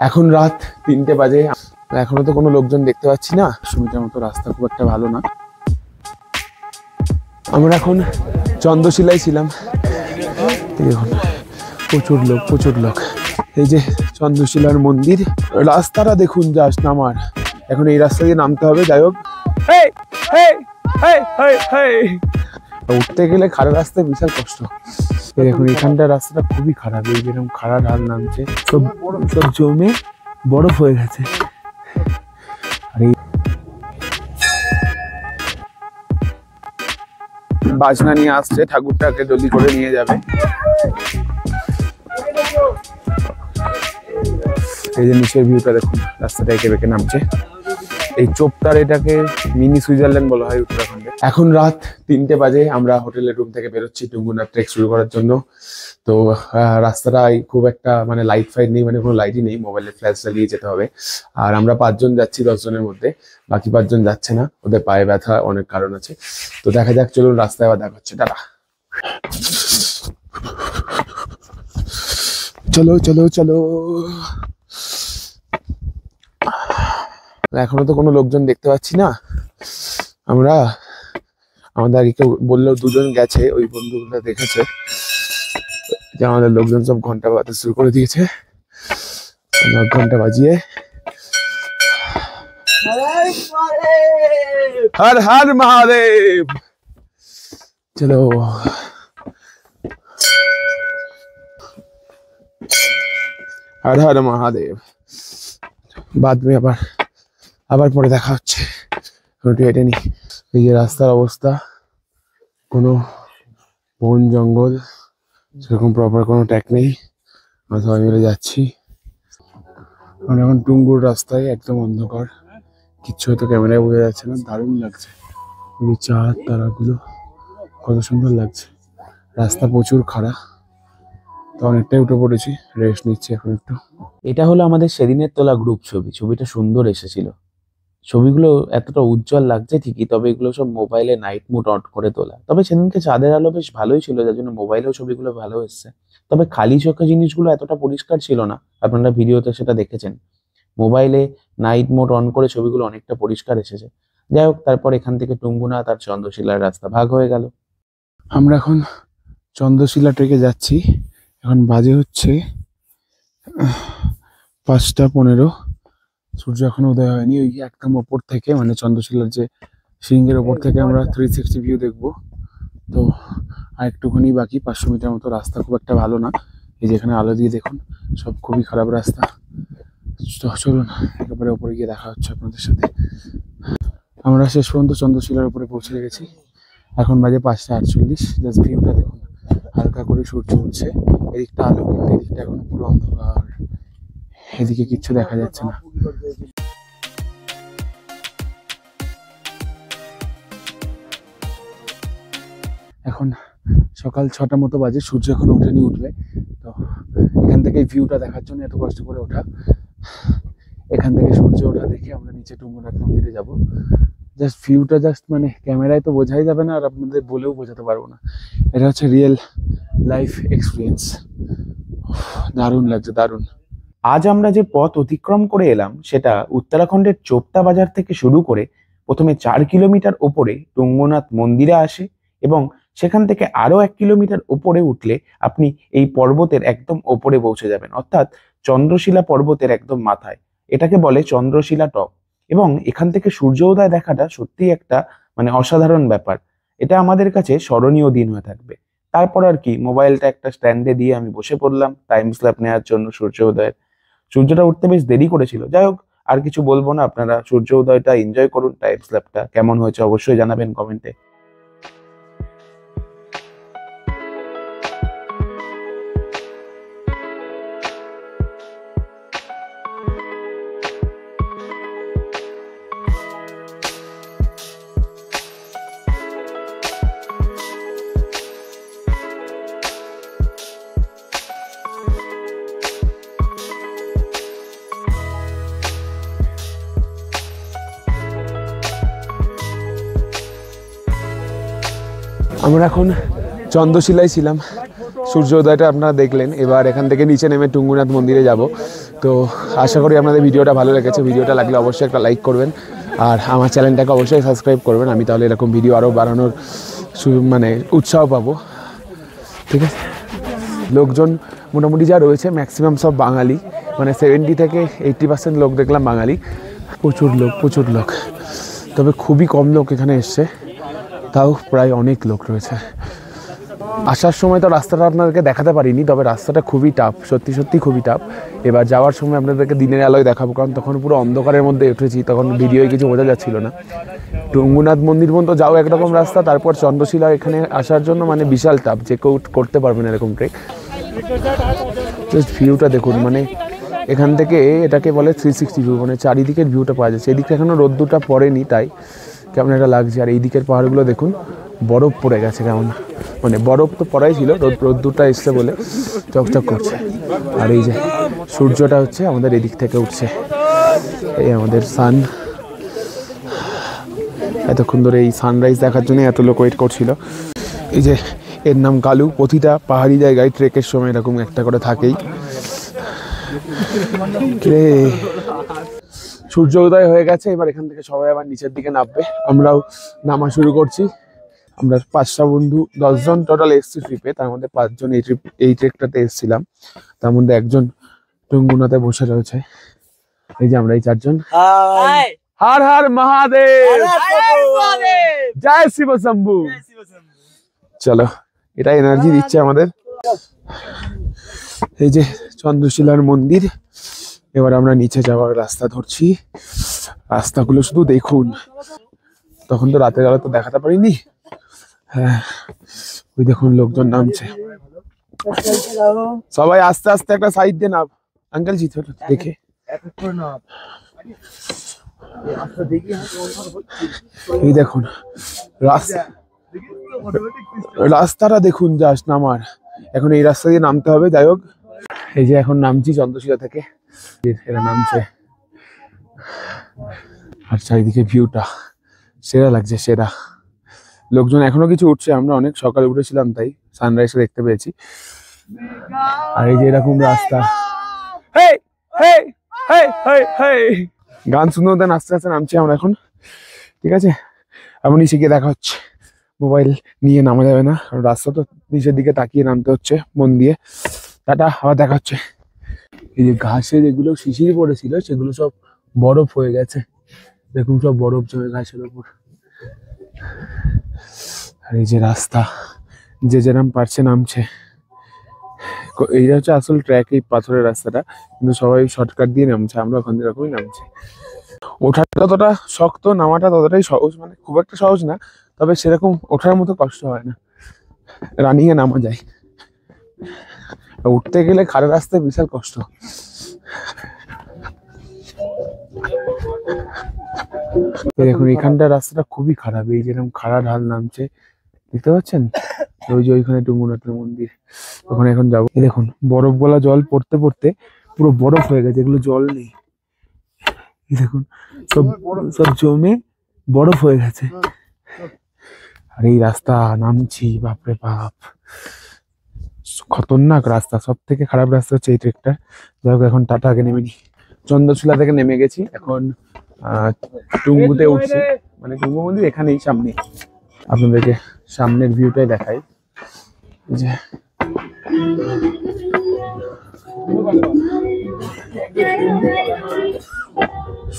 এখন রাত 3টে বাজে, এখনো তো কোনো লোকজন দেখতে পাচ্ছি না। সুমিটার মতো রাস্তা খুব একটা ভালো না। আমরা এখন চন্দ্রশিলায় ছিলাম, দেখুন প্রচুর লোক। এই যে চন্দ্রশিলার মন্দির, রাস্তাটা দেখুন জাস্ট নামার। এখন এই রাস্তা দিয়ে নামতে হবে। যাই হোক, উঠতে গেলে খারাপ রাস্তায় বিশাল কষ্ট। দেখুন এখানটার রাস্তাটা খুবই খারাপ, এই যেরকম খাড়া ঢাল নামছে, সব জমে বরফ হয়ে গেছে। আর এই বাজনা নিয়ে আসছে, ঠাকুরটাকে জলদি করে নিয়ে যাবে। এই যে নিচের ভিউটা দেখুন, রাস্তাটা এঁকে বেঁকে নামছে। এই চোপতার এটাকে মিনি সুইজারল্যান্ড বলা হয় উত্তরাখণ্ডে। এখন রাত 3টে বাজে, আমরা হোটেলের রুম থেকে বেরোচ্ছি টুঙ্গুনাথ ট্রেক শুরু করার জন্য। তো রাস্তাটায় খুব একটা মানে লাইট ফাইট নেই, মানে কোনো লাইটই নেই, মোবাইলের ফ্ল্যাশ জ্বালিয়ে যেতে হবে। আর আমরা 5 জন যাচ্ছি 10 জনের মধ্যে, বাকি 5 জন যাচ্ছে না, ওদের পায়ে ব্যথা, অনেক কারণ আছে। তো দেখা যাক, চলুন রাস্তায় আবার দেখা হচ্ছে। টাটা। চলো। এখনো তো কোনো লোকজন দেখতে পাচ্ছি না। আমাদের আগে কেউ বললেও 2 জন গেছে, ওই বন্ধুগুলো দেখেছে যে আমাদের লোকজন সব ঘন্টা বাজাতে শুরু করে দিয়েছে। ঘন্টা বাজিয়ে হর হর মহাদেব। চলো হর হর মহাদেব। বাদ মে আবার পরে দেখা হচ্ছে। হেঁটে নি। এই যে রাস্তার অবস্থা, কোনো বন জঙ্গল সেরকম প্রপার কোনো ট্র্যাক নেই। আমরা সবাই মিলে যাচ্ছি। আমরা এখন টুঙ্গুর রাস্তায়, একদম অন্ধকার, কিচ্ছু হয়তো ক্যামেরায় বোঝা যাচ্ছে না। দারুণ লাগছে, এই চাঁদ তারাগুলো কত সুন্দর লাগছে। রাস্তা প্রচুর খাড়া, তো অনেকটাই উঠে পড়েছি, রেস্ট নিচ্ছি এখন একটু। এটা হলো আমাদের সেদিনের তোলা গ্রুপ ছবি। ছবিটা সুন্দর এসেছিল। ছবিগুলো এতটা উজ্জ্বল লাগছে ঠিকই, তবে এগুলো সব মোবাইলে নাইট মোড অন করে তোলা। তবে সেদিনকে চাঁদের আলো বেশ ভালোই ছিল, যার জন্য মোবাইলেও ছবিগুলো ভালো এসছে। তবে খালি চোখে জিনিসগুলো এতটা পরিষ্কার ছিল না, আপনারা ভিডিওতে সেটা দেখেছেন। মোবাইলে নাইট মোড অন করে ছবিগুলো অনেকটা পরিষ্কার এসেছে। যাই হোক, তারপর এখান থেকে টুঙ্গুনাথ আর চন্দ্রশিলার রাস্তা ভাগ হয়ে গেল। আমরা এখন চন্দ্রশিলা ট্রেকে যাচ্ছি। এখন বাজে হচ্ছে 5টা 15। সূর্য এখনো উদয় হয়নি। ওই একদম ওপর থেকে, মানে চন্দ্রশিলার যে সিংহের ওপর থেকে আমরা 360 ভিউ দেখবো। তো আর একটুখানি বাকি, 500 মিটার মতো। রাস্তা খুব একটা ভালো না, এই যেখানে আলো দিয়ে দেখুন সব খুবই খারাপ রাস্তা। চলুন একেবারে ওপরে গিয়ে দেখা হচ্ছে আপনাদের সাথে। আমরা শেষ পর্যন্ত চন্দ্রশিলার উপরে পৌঁছে গেছি। এখন বাজে 5টা 48। জাস্ট ভিউটা দেখুন, হালকা করে সূর্য উঠছে, এদিকটা আলো, কিন্তু এদিকটা এখন পুরো অন্ধকার, এদিকে কিচ্ছু দেখা যাচ্ছে না। এখন সকাল 6টা মতো বাজে, সূর্য এখন উঠবে। তো এখান থেকে ভিউটা দেখার জন্য এত কষ্ট করে ওঠা। এখান থেকে সূর্য ওঠা দেখে আমরা নিচে টুঙ্গুনাথ মন্দিরে যাব। জাস্ট ভিউটা মানে ক্যামেরায় তো বোঝাই যাবে না, আর আপনাদের বলেও বোঝাতে পারবো না। এটা হচ্ছে রিয়েল লাইফ এক্সপিরিয়েন্স। দারুণ লাগছে, দারুণ। আজ আমরা যে পথ অতিক্রম করে এলাম সেটা উত্তরাখণ্ডের চোপতা বাজার থেকে শুরু করে প্রথমে 4 কিলোমিটার ওপরে টুঙ্গুনাথ মন্দিরে আসে, এবং সেখান থেকে আরো 1 কিলোমিটার ওপরে উঠলে আপনি এই পর্বতের একদম ওপরে পৌঁছে যাবেন, অর্থাৎ চন্দ্রশিলা পর্বতের একদম মাথায়। এটাকে বলে চন্দ্রশিলা টপ। এবং এখান থেকে সূর্য উদয় দেখাটা সত্যিই একটা মানে অসাধারণ ব্যাপার। এটা আমাদের কাছে স্মরণীয় দিন হয়ে থাকবে। তারপর আর কি, মোবাইলটা একটা স্ট্যান্ডে দিয়ে আমি বসে পড়লাম টাইম স্ল্যাপ নেওয়ার জন্য সূর্য উদয়ের। সূর্যটা উঠতে বেশ দেরি করেছিল। যাই হোক, আর কিছু বলবো না, আপনারা সূর্য উদয়টা এনজয় করুন। টাইম স্ল্যাপটা কেমন হয়েছে অবশ্যই জানাবেন কমেন্টে। আমরা এখন চন্দ্রশিলায় ছিলাম, সূর্যোদয়টা আপনারা দেখলেন। এবার এখান থেকে নিচে নেমে টুঙ্গুনাথ মন্দিরে যাব। তো আশা করি আপনাদের ভিডিওটা ভালো লেগেছে। ভিডিওটা লাগলে অবশ্যই একটা লাইক করবেন আর আমার চ্যানেলটাকে অবশ্যই সাবস্ক্রাইব করবেন। আমি তাহলে এরকম ভিডিও আরও বানানোর মানে উৎসাহ পাবো। ঠিক আছে, লোকজন মোটামুটি যা রয়েছে ম্যাক্সিমাম সব বাঙালি, মানে 70 থেকে 80% লোক দেখলাম বাঙালি। প্রচুর লোক, তবে খুবই কম লোক এখানে এসছে, তাও প্রায় অনেক লোক রয়েছে। আসার সময় তো রাস্তাটা আপনাদেরকে দেখাতে পারিনি, তবে রাস্তাটা খুবই টাফ, সত্যি খুবই টাফ। এবার যাওয়ার সময় আপনাদেরকে দিনের আলোয় দেখাবো, কারণ তখন পুরো অন্ধকারের মধ্যে উঠেছি, তখন ভিডিওয় কিছু বোঝা যাচ্ছিল না। টুঙ্গুনাথ মন্দির পর্যন্ত যাও একরকম রাস্তা, তারপর চন্দ্রশিলা এখানে আসার জন্য মানে বিশাল টাফ, যে কেউ করতে পারবে না এরকম ট্রেক। জাস্ট ভিউটা দেখুন, মানে এখান থেকে এটাকে বলে 360 ভিউ, মানে চারিদিকের ভিউটা পাওয়া যাচ্ছে। এদিকে এখনও রোদ্দুরটা পড়েনি, তাই কেমন একটা লাগছে। আর এই দিকের পাহাড়গুলো দেখুন, বরফ পড়ে গেছে কেমন, মানে বরফ তো পড়াই ছিল, রোদ্দুরটা এসছে বলে চকচক করছে। আর এই যে সূর্যটা হচ্ছে আমাদের এদিক থেকে উঠছে, এই আমাদের সান। এতক্ষণ ধরে এই সানরাইজ দেখার জন্য এত লোক ওয়েট করছিল। এই যে এর নাম কালু, প্রতিটা পাহাড়ি জায়গায় ট্রেকের সময় এরকম একটা করে থাকেই। সূর্য উদয় হয়ে গেছে, এবার এখান থেকে সবাই আবার নিচের দিকে নামবে, আমরাও নামা শুরু করছি। আমরা 5টা বন্ধু, 10 জন টোটাল এসছি ট্রিপে, তার মধ্যে 5 জন এই ট্রেকটাতে এসেছিলাম, তার মধ্যে একজন টুঙ্গুনাতে বসে রয়েছে। এই যে আমরা এই 4 জন। হর হর মহাদেব, জয় শিব শম্ভু। চলো, এটা এনার্জি দিচ্ছে আমাদের। এই যে চন্দ্রশিলার মন্দির, এবার আমরা নিচে যাওয়ার রাস্তা ধরছি। রাস্তাগুলো শুধু দেখুন, তখন তো রাতের আলো তো দেখাতে পারিনি। হ্যাঁ, ওই দেখুন লোকজন নামছে, সবাই আস্তে আস্তে একটা সাইড দিয়ে নাম। আঙ্কেল জি দেখে এই দেখুন রাস্তাটা দেখুন, জাস্ট নামার। এখন এই রাস্তা দিয়ে নামতে হবে। যাই হোক, এই যে এখন নামছি চন্দ্রশিলা থেকে, এরা নামছে। আর চারিদিকে ভিউটা সেরা লাগছে, সেরা। লোকজন এখনো কিছু উঠছে, আমরা অনেক সকালে উঠেছিলাম, তাই সানরাইজটা দেখতে পেয়েছি। আর এই যে এরকম রাস্তা, গান শুনতে শুনতে আস্তে আস্তে নামছি আমরা এখন। ঠিক আছে, আবার নিচে গিয়ে দেখা হচ্ছে। মোবাইল নিয়ে নামা যাবে না, কারণ রাস্তা তো নিচের দিকে তাকিয়ে নামতে হচ্ছে মন দিয়ে। টাটা, আবার দেখা হচ্ছে। এই যে ঘাসে যেগুলো শিশির পড়েছিল, সেগুলো সব বরফ হয়ে গেছে, দেখুন সব বরফ জমে ঘাসের উপর। আর এই যে রাস্তা, যে যেরকম পারছে নামছে। এইটা হচ্ছে আসল ট্র্যাক, এই পাথরের রাস্তাটা, কিন্তু সবাই শর্টকাট দিয়ে নামছে, আমরা ওখান দিয়ে এরকমই নামছি। ওঠাটা ততটা শক্ত, নামাটা ততটাই সহজ, মানে খুব একটা সহজ না, তবে সেরকম ওঠার মতো কষ্ট হয় না, রানিংয়ে নামা যায়। উঠতে গেলে খাড়া রাস্তায় বিশাল কষ্ট। দেখুন এখানটা রাস্তাটা খুবই খারাপ, এই যেরকম খাড়া ঢাল নামছে, দেখতে পাচ্ছেন? ওই যে ওইখানে টুঙ্গুনাথের মন্দির, ওখানে এখন যাবো। দেখুন বরফ গলা জল পড়তে পড়তে পুরো বরফ হয়ে গেছে, এগুলো জল নেই। দেখুন সব সব জমে বরফ হয়ে গেছে। আর এই রাস্তা নামছি, বাপরে বাপ, খতরনাক রাস্তা, সব থেকে খারাপ রাস্তা হচ্ছে এই ট্রেকটা। যাই হোক, এখন টাটা, আগে নেমে নি। চন্দ্রশিলা থেকে নেমে গেছি, এখন টুঙ্গুতে উঠছি, মানে টুঙ্গু মন্দির এখানেই সামনে। আপনাদেরকে সামনের ভিউটাই দেখাই, যে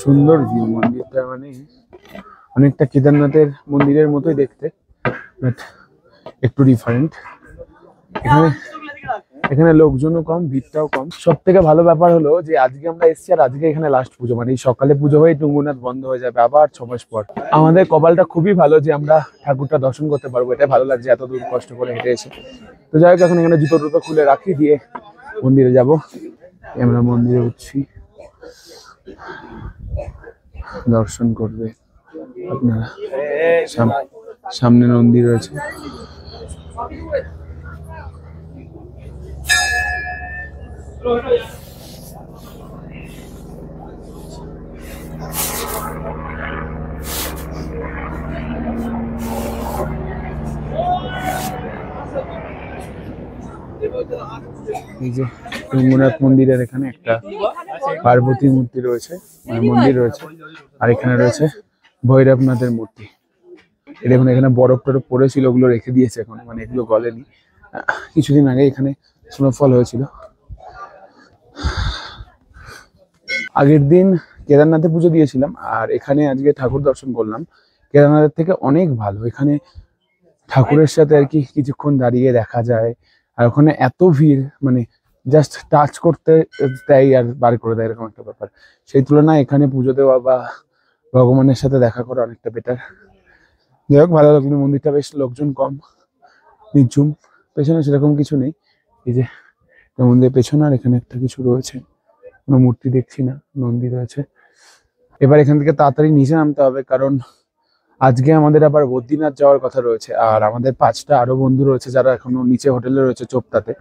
সুন্দর ভিউ। মন্দিরটা মানে অনেকটা কেদারনাথের মন্দিরের মতোই দেখতে, বাট একটু ডিফারেন্ট। এখানে লোকজনও কম, ভিড়টাও কম। সব থেকে ভালো ব্যাপার হলো যে আজকে আমরা এসেছি, আর আজকে এখানে লাস্ট পুজো, মানে এই সকালে পুজো হয়ে টুঙ্গুনাথ বন্ধ হয়ে যাবে আবার 6 মাস পর। আমাদের কপালটা খুবই ভালো যে আমরা ঠাকুরটা দর্শন করতে পারবো, এটা ভালো লাগছে, এত দূর কষ্ট করে হেঁটে এসে। তো যাই হোক, এখন এখানে জুতো টুতো খুলে রাখি, দিয়ে মন্দিরে যাব। আমরা মন্দিরে উঠছি, দর্শন করবে আপনারা। সামনে মন্দির রয়েছে। এই যে রঙ্গনাথ মন্দিরের এখানে একটা পার্বতী মূর্তি রয়েছে, মানে মন্দির রয়েছে, আর এখানে রয়েছে ভৈরবনাথের মূর্তি। দেখুন এখানে বরফ টরফ পড়েছিল, ওগুলো রেখে দিয়েছে এখন, মানে এগুলো গলেনি। কিছুদিন আগে এখানে স্নোফল হয়েছিল। আগের দিন কেদারনাথে পুজো দিয়েছিলাম, আর এখানে আজকে ঠাকুর দর্শন করলাম। কেদারনাথের থেকে অনেক ভালো, এখানে ঠাকুরের সাথে আর কি কিছুক্ষণ দাঁড়িয়ে দেখা যায়। আর ওখানে এত ভিড়, মানে জাস্ট টাচ করতে দেয় আর বার করে দেয়, এরকম একটা ব্যাপার। সেই তুলনায় এখানে পুজো দেওয়া বা ভগবানের সাথে দেখা করা অনেকটা বেটার। যাই হোক, ভালো লাগলো। মন্দিরটা বেশ লোকজন কম, নিঝুম, পেছনে সেরকম কিছু নেই। এই যে মন্দিরের পেছনে আর এখানে একটা কিছু রয়েছে, কোনো মূর্তি দেখছি না, নন্দী রয়েছে। এবার এখান থেকে তাড়াতাড়ি নিচে নামতে হবে, কারণ আজকে আমাদের আবার বদ্রীনাথ যাওয়ার কথা রয়েছে। আর আমাদের 5টা আরো বন্ধু রয়েছে যারা এখনো নিচে হোটেলে রয়েছে চোপতাতে।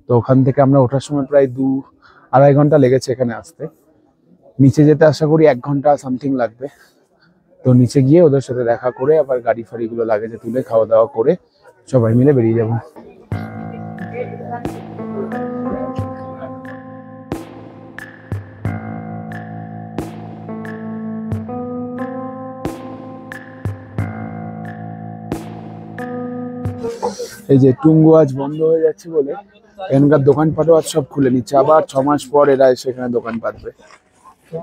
তো ওখান থেকে আমরা ওঠার সময় প্রায় 2-2.5 ঘন্টা লেগেছে এখানে আসতে। নিচে যেতে আশা করি 1 ঘন্টা সামথিং লাগবে। তো নিচে গিয়ে ওদের সাথে দেখা করে আবার গাড়ি ফাড়িগুলো লাগেজে তুলে খাওয়া দাওয়া করে সবাই মিলে বেরিয়ে যাবো। এই যে টুঙ্গু আজ বন্ধ হয়ে যাচ্ছে বলে এখানকার দোকানপাটও আজ সব খুলে নিচ্ছে। আবার 6 মাস পর এরা এসে এখানে দোকান পাতবে,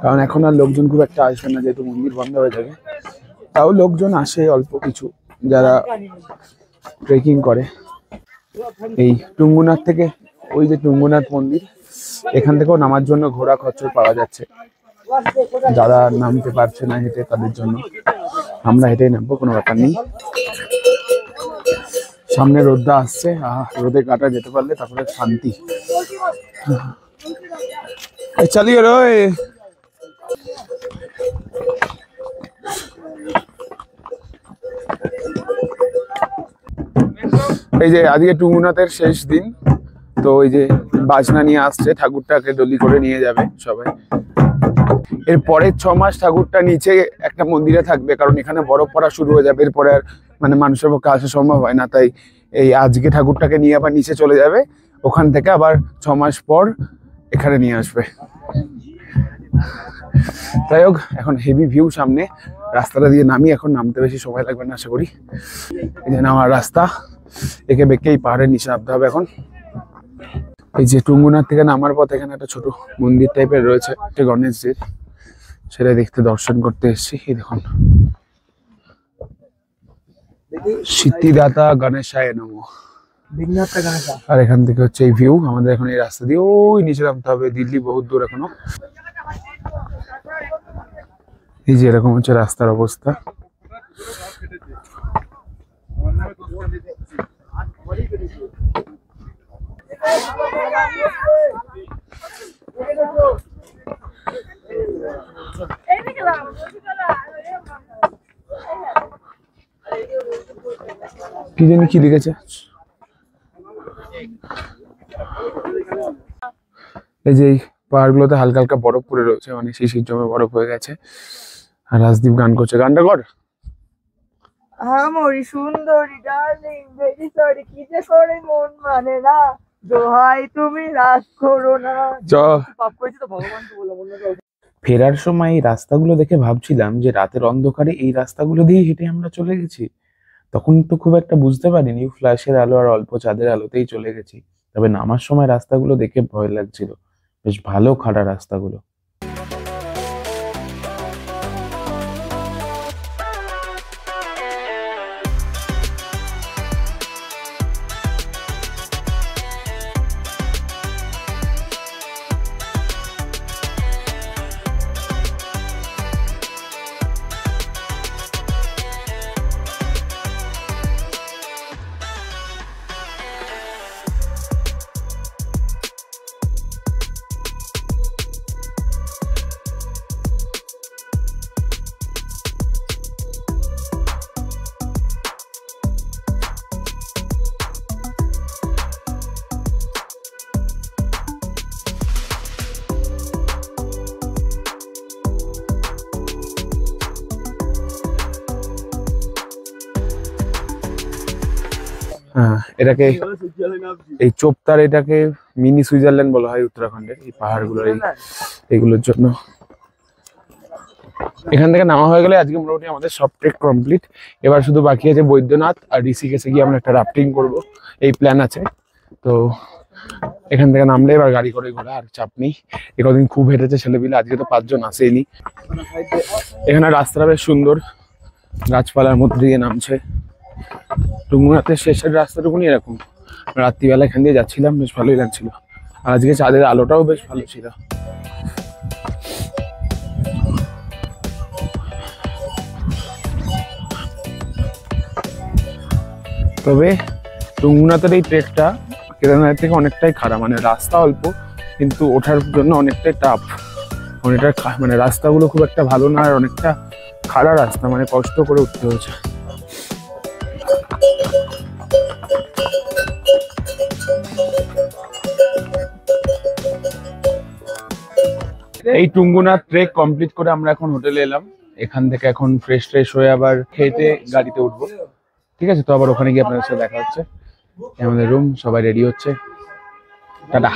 কারণ এখন আর লোকজন খুব একটা আসবে না, যেহেতু মন্দির বন্ধ হয়ে যাবে। তাও লোকজন আসে অল্প কিছু, যারা ট্রেকিং করে। এই টুঙ্গুনাথ থেকে, ওই যে টুঙ্গুনাথ মন্দির, এখান থেকেও নামার জন্য ঘোড়া খচ্চর পাওয়া যাচ্ছে। যারা নামতে পারছে না হেঁটে, তাদের জন্য আমরা হেঁটেই নামবো, কোনো ব্যাপার নেই। সামনে রোদটা আসছে, রোদে কাটা যেতে পারলে তারপরে শান্তি। চালিয়ে রয়ে এই যে আজকে টুঙ্গুনাথের শেষ দিন, তো ওই যে বাজনা নিয়ে আসছে, ঠাকুরটাকে ডলি করে নিয়ে যাবে সবাই। এর পরের 6 মাস ঠাকুরটা নিচে একটা মন্দিরে থাকবে, কারণ এখানে বরফ পড়া শুরু হয়ে যাবে। এরপরে আর মানে মানুষের পক্ষে আসা সম্ভব হয় না, তাই এই আজকে ঠাকুরটাকে নিয়ে আবার নিচে চলে যাবে, ওখান থেকে আবার 6 মাস পর এখানে নিয়ে আসবে। যাই হোক, এখন হেভি ভিউ সামনে, রাস্তাটা দিয়ে নামি, এখন নামতে বেশি সময় লাগবে না আশা করি। এই যে নামার রাস্তা, একে বেঁকে এই পাহাড়ের নিচে নামতে হবে এখন। এই যে টুঙ্গুনাথ থেকে নামার পথ এখানে একটা ছোট মন্দির টাইপের রয়েছে, একটা গণেশজির, সেটা দেখতে দর্শন করতে এসেছি। এই দেখুন, সিদ্ধিদাতা গণেশায় নমঃ। আর এখান থেকে হচ্ছে এই ভিউ। আমাদের এখন এই রাস্তা দিয়ে ওই নিচে নামতে হবে, দিল্লি বহুত দূর এখনো। এই যে এরকম হচ্ছে রাস্তার অবস্থা। কি জানি কি লিখেছে। এই যে পাহাড়গুলোতে হালকা হালকা বরফ পড়ে রয়েছে, মানে শিশির জমে বরফ হয়ে গেছে। আর রাজদীপ গান করছে, গানটা কর। আমরি সুন্দরী ডার্লিং ভেরি সরি, কি যে করে মন মানে না, দোহাই তুমি রাগ করো না। পাপ করেছি তো ভগবানকে বলে মনে করো। ফেরার সময় এই রাস্তাগুলো দেখে ভাবছিলাম যে রাতের অন্ধকারে এই রাস্তাগুলো দিয়ে হেঁটে আমরা চলে গেছি। তখন তো খুব একটা বুঝতে পারিনি, ফ্ল্যাশের আলো আর অল্প চাঁদের আলোতেই চলে গেছি। তবে নামার সময় রাস্তাগুলো দেখে ভয় লাগছিল, বেশ ভালো খাড়া রাস্তাগুলো। এটাকে এই চোপতার এটাকে মিনি সুইজারল্যান্ড বলা হয় উত্তরাখণ্ডের এই পাহাড়গুলোর এইগুলোর জন্য। এখান থেকে নামা হয়ে গেলে আজকে মোটামুটি আমাদের সব ট্রেক কমপ্লিট। এবার শুধু বাকি আছে বৈদ্যনাথ আর ঋষিকেশে গিয়ে আমরা একটা রাফটিং করব, এই প্ল্যান আছে। তো এখান থেকে নামলে এবার গাড়ি করে ঘোরা, আর চাপ নেই। একদিন খুব হেঁটেছে ছেলেপিলে, আজকে তো 5 জন আসেনি। এখানে রাস্তাটা বেশ সুন্দর, গাছপালার মধ্যে দিয়ে নামছে। টুঙ্গুনাথের শেষের রাস্তাটুকুনি এরকম, রাত্রিবেলা এখান দিয়ে যাচ্ছিলাম, বেশ ভালোই লাগছিল। আর আজকে চাঁদের আলোটাও বেশ ভালো ছিল। তবে টুঙ্গুনাথের এই ট্রেকটা কেদারনাথের থেকে অনেকটাই খারাপ, মানে রাস্তা অল্প কিন্তু ওঠার জন্য অনেকটাই টাফ। অনেকটা মানে রাস্তাগুলো খুব একটা ভালো না, আর অনেকটা খাড়া রাস্তা, মানে কষ্ট করে উঠতে হয়েছে। এই টুঙ্গুনাথ ট্রেক কমপ্লিট করে আমরা এখন হোটেলে এলাম। এখান থেকে এখন ফ্রেশ হয়ে আবার খেতে গাড়িতে উঠবো। ঠিক আছে, তো আবার ওখানে গিয়ে আপনাদের সাথে দেখা হচ্ছে। আমাদের রুম, সবাই রেডি হচ্ছে। টাটা।